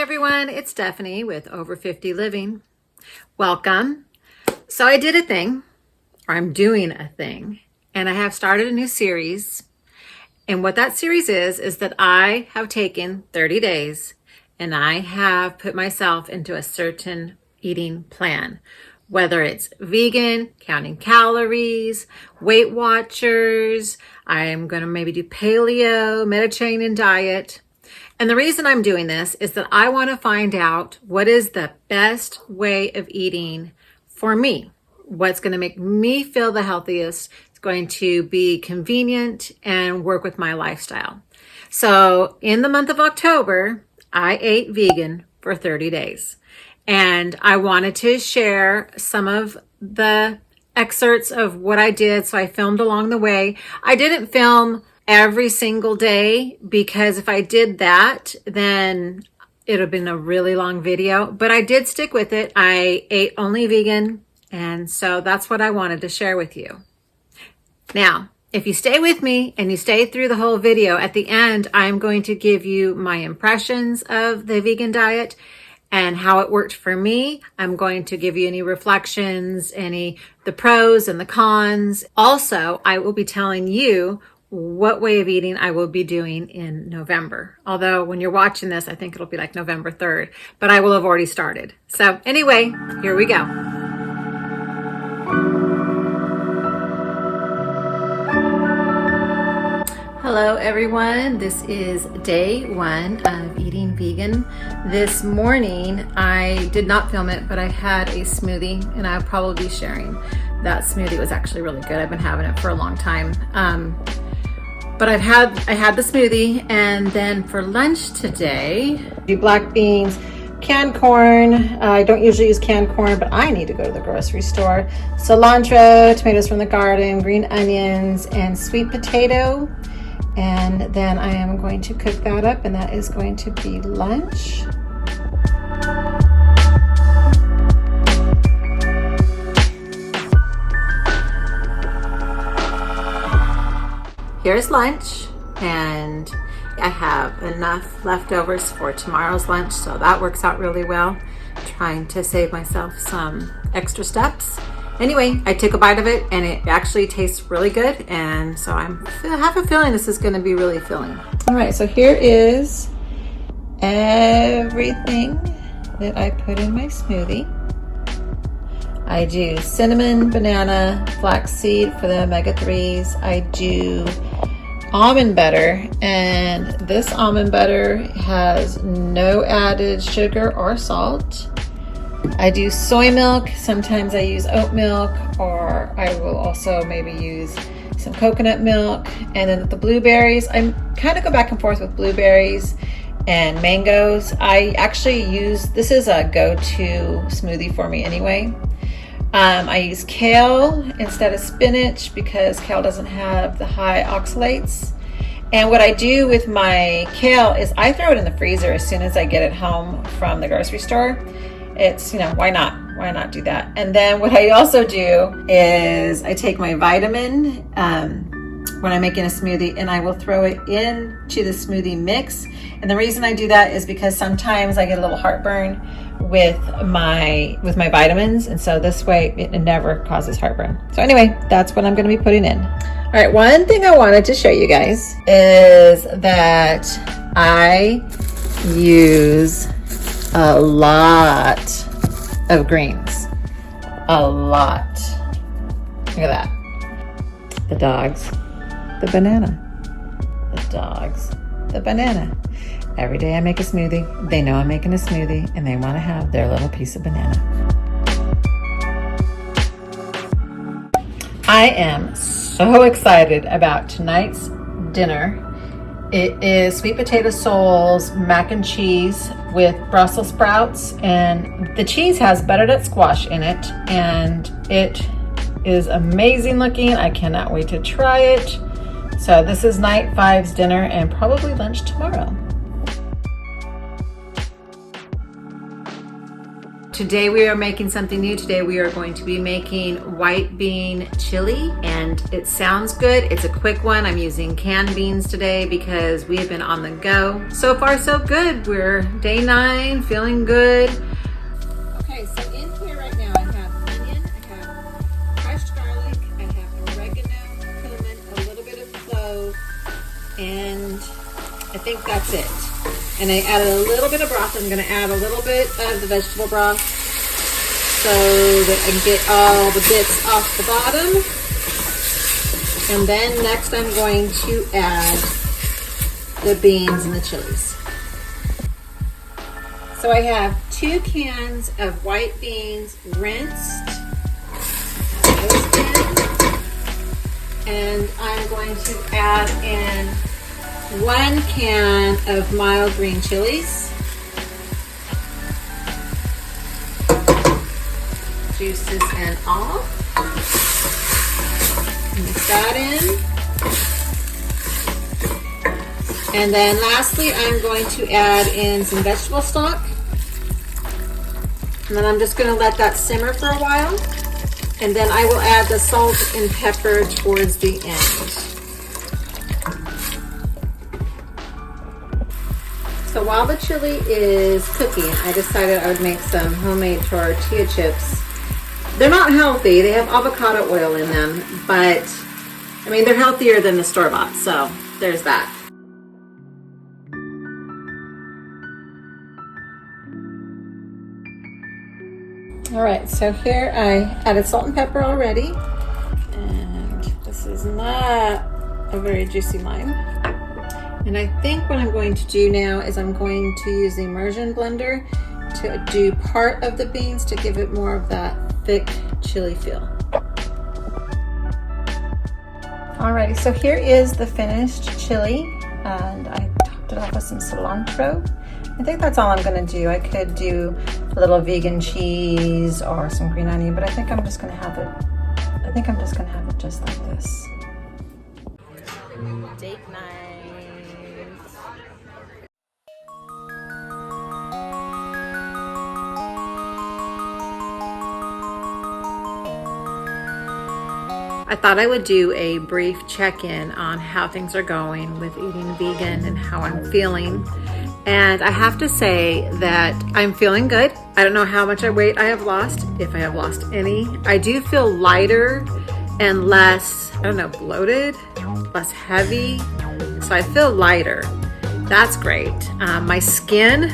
everyone, it's Stephanie with Over 50 Living. Welcome. So I did a thing, or I'm doing a thing, and I have started a new series. And what that series is that I have taken 30 days and I have put myself into a certain eating plan. Whether it's vegan, counting calories, Weight Watchers, I'm going to maybe do paleo, Mediterranean diet. And the reason I'm doing this is that I want to find out what is the best way of eating for me. What's going to make me feel the healthiest. It's going to be convenient and work with my lifestyle. So in the month of October, I ate vegan for 30 days. And I wanted to share some of the excerpts of what I did. So I filmed along the way. I didn't film every single day because if I did that, then it would have been a really long video. But I did stick with it. I ate only vegan. And so that's what I wanted to share with you. Now, if you stay with me and you stay through the whole video, at the end, I'm going to give you my impressions of the vegan diet and how it worked for me. I'm going to give you any reflections, the pros and the cons. Also, I will be telling you what way of eating I will be doing in November. Although when you're watching this, I think it'll be like November 3rd, but I will have already started. So anyway, here we go. Hello everyone, this is day one of eating vegan. This morning, I did not film it, but I had a smoothie and I'll probably be sharing. That smoothie was actually really good. I've been having it for a long time. But I had the smoothie, and then for lunch today, do black beans, canned corn. I don't usually use canned corn, but I need to go to the grocery store. Cilantro, tomatoes from the garden, green onions, and sweet potato. And then I am going to cook that up, and that is going to be lunch. Here's lunch, and I have enough leftovers for tomorrow's lunch, so that works out really well. Trying to save myself some extra steps. Anyway, I took a bite of it and it actually tastes really good, and so I have a feeling this is going to be really filling. All right, so here is everything that I put in my smoothie. I do cinnamon, banana, flaxseed for the omega-3s. I do almond butter, and this almond butter has no added sugar or salt. I do soy milk. Sometimes I use oat milk, or I will also maybe use some coconut milk. And then the blueberries, I kind of go back and forth with blueberries and mangoes. I actually use, this is a go-to smoothie for me anyway. I use kale instead of spinach because kale doesn't have the high oxalates. And what I do with my kale is I throw it in the freezer as soon as I get it home from the grocery store. It's, why not? Why not do that? And then what I also do is I take my vitamin when I'm making a smoothie, and I will throw it into the smoothie mix. And the reason I do that is because sometimes I get a little heartburn with my vitamins, and so this way it never causes heartburn. So anyway, that's what I'm going to be putting in. All right, one thing I wanted to show you guys is that I use a lot of greens. A lot. Look at that. The dogs, the banana. The dogs, the banana. Every day I make a smoothie, they know I'm making a smoothie, and they want to have their little piece of banana. I am so excited about tonight's dinner. It is sweet potato soles, mac and cheese with Brussels sprouts, and the cheese has butternut squash in it, and it is amazing looking. I cannot wait to try it. So this is night 5's dinner and probably lunch tomorrow. today we are making something new. Today we are going to be making white bean chili, and it sounds good. It's a quick one. I'm using canned beans today because we have been on the go. So far so good. We're day 9, feeling good. Okay, so in here right now I have onion, I have crushed garlic, I have oregano, cumin, a little bit of clove, and I think that's it. And I added a little bit of broth. I'm going to add a little bit of the vegetable broth so that I can get all the bits off the bottom. And then next I'm going to add the beans and the chilies. So I have 2 cans of white beans rinsed. Add those in. And I'm going to add in 1 can of mild green chilies, juices and all. Mix that in. And then lastly, I'm going to add in some vegetable stock. And then I'm just going to let that simmer for a while. And then I will add the salt and pepper towards the end. So while the chili is cooking, I decided I would make some homemade tortilla chips. They're not healthy. They have avocado oil in them, but I mean, they're healthier than the store-bought, so there's that. All right, so here I added salt and pepper already, and this is not a very juicy lime. And I think what I'm going to do now is I'm going to use the immersion blender to do part of the beans to give it more of that thick chili feel. Alrighty, so here is the finished chili, and I topped it off with some cilantro. I think that's all I'm gonna do. I could do a little vegan cheese or some green onion, but I think I'm just gonna have it just like this. Date night. I thought I would do a brief check-in on how things are going with eating vegan and how I'm feeling. And I have to say that I'm feeling good. I don't know how much weight I have lost, if I have lost any. I do feel lighter and less, I don't know, bloated, less heavy. So I feel lighter. That's great. My skin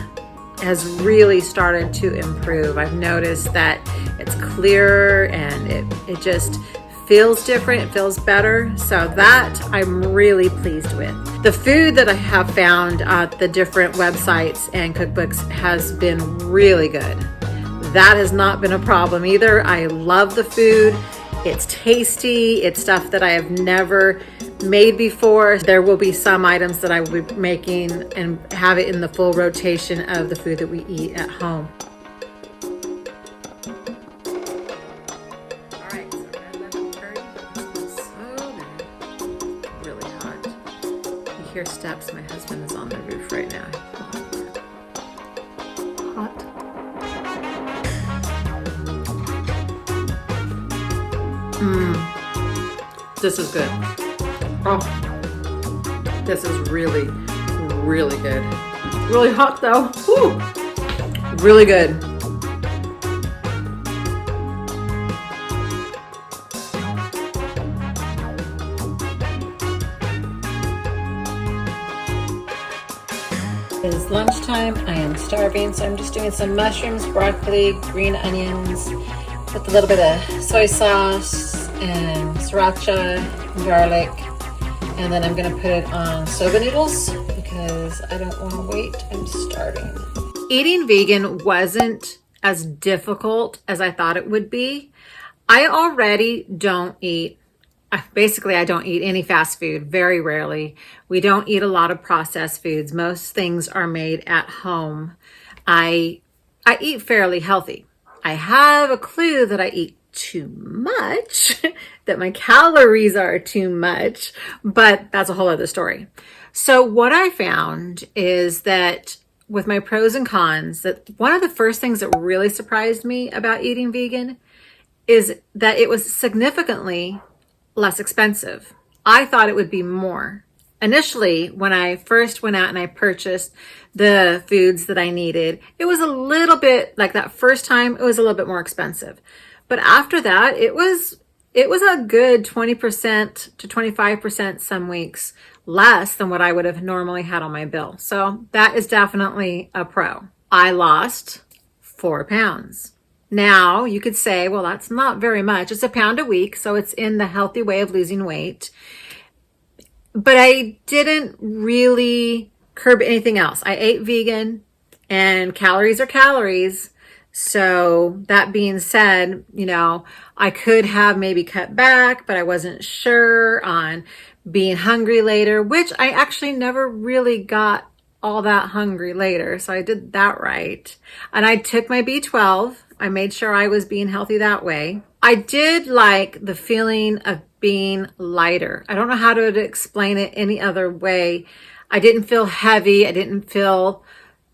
has really started to improve. I've noticed that it's clearer and it just feels different, it feels better. So that I'm really pleased with. The food that I have found at the different websites and cookbooks has been really good. That has not been a problem either. I love the food. It's tasty. It's stuff that I have never made before. There will be some items that I will be making and have it in the full rotation of the food that we eat at home. Hear steps. My husband is on the roof right now. Hot. This is good. Oh, this is really, really good. Really hot though. Woo. Really good. It is lunchtime. I am starving, so I'm just doing some mushrooms, broccoli, green onions, with a little bit of soy sauce and sriracha and garlic. And then I'm going to put it on soba noodles because I don't want to wait. I'm starving. Eating vegan wasn't as difficult as I thought it would be. I already don't eat Basically, I don't eat any fast food, very rarely. We don't eat a lot of processed foods. Most things are made at home. I eat fairly healthy. I have a clue that I eat too much, that my calories are too much, but that's a whole other story. So what I found is that with my pros and cons that one of the first things that really surprised me about eating vegan is that it was significantly less expensive. I thought it would be more. Initially, when I first went out and I purchased the foods that I needed, it was a little bit like that first time, it was a little bit more expensive. But after that, it was a good 20% to 25% some weeks less than what I would have normally had on my bill. So that is definitely a pro. I lost 4 pounds. Now you could say, well, that's not very much. It's a pound a week. So it's in the healthy way of losing weight. But I didn't really curb anything else. I ate vegan, and calories are calories. So that being said, I could have maybe cut back, but I wasn't sure on being hungry later, which I actually never really got all that hungry later. So I did that right. And I took my B12. I made sure I was being healthy that way. I did like the feeling of being lighter. I don't know how to explain it any other way. I didn't feel heavy. I didn't feel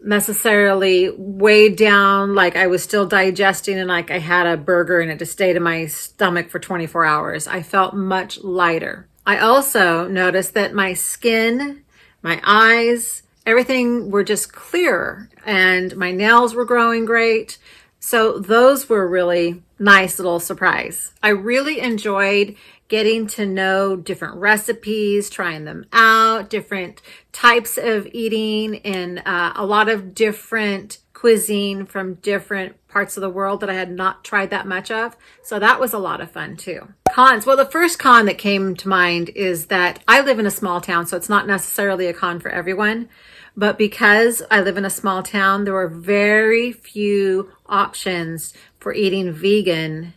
necessarily weighed down, like I was still digesting and like I had a burger and it just stayed in my stomach for 24 hours. I felt much lighter. I also noticed that my skin, my eyes, everything were just clearer, and my nails were growing great. So those were really nice little surprise. I really enjoyed getting to know different recipes, trying them out, different types of eating, and a lot of different cuisine from different parts of the world that I had not tried that much of. So that was a lot of fun too. Cons. Well, the first con that came to mind is that I live in a small town, so it's not necessarily a con for everyone. But because I live in a small town, there were very few options for eating vegan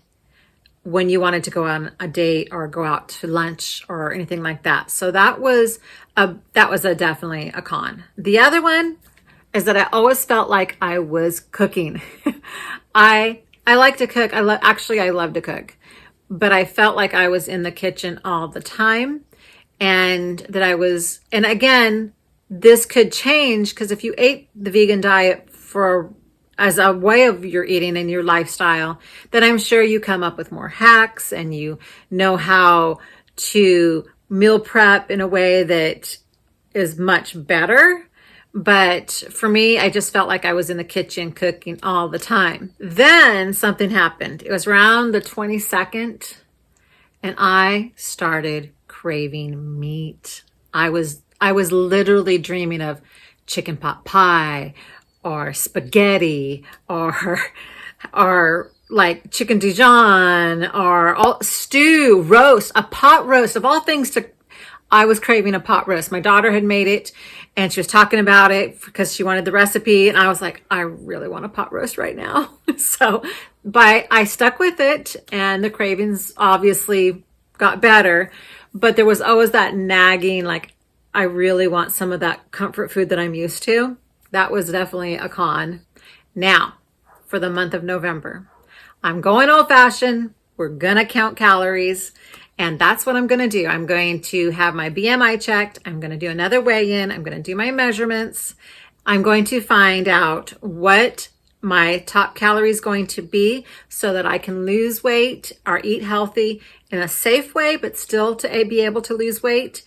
when you wanted to go on a date or go out to lunch or anything like that. So that was definitely a con. The other one is that I always felt like I was cooking. I like to cook. I love to cook, but I felt like I was in the kitchen all the time, and that and again, this could change, because if you ate the vegan diet as a way of your eating and your lifestyle, then I'm sure you come up with more hacks and you know how to meal prep in a way that is much better. But for me, I just felt like I was in the kitchen cooking all the time. Then something happened. It was around the 22nd, and I started craving meat. I was literally dreaming of chicken pot pie or spaghetti or like chicken Dijon or stew, roast, a pot roast of all things. I was craving a pot roast. My daughter had made it and she was talking about it because she wanted the recipe. And I was like, I really want a pot roast right now. But I stuck with it, and the cravings obviously got better, but there was always that nagging, like, I really want some of that comfort food that I'm used to. That was definitely a con. Now, for the month of November, I'm going old fashioned. We're going to count calories. And that's what I'm going to do. I'm going to have my BMI checked. I'm going to do another weigh-in. I'm going to do my measurements. I'm going to find out what my top calorie is going to be so that I can lose weight or eat healthy in a safe way, but still to be able to lose weight.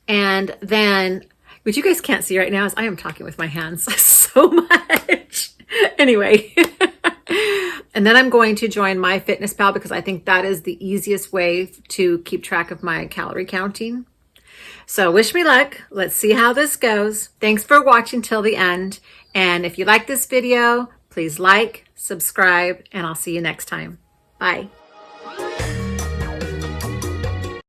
And then, what you guys can't see right now is I am talking with my hands so much. Anyway, and then I'm going to join MyFitnessPal because I think that is the easiest way to keep track of my calorie counting. So wish me luck. Let's see how this goes. Thanks for watching till the end. And if you like this video, please like, subscribe, and I'll see you next time. Bye.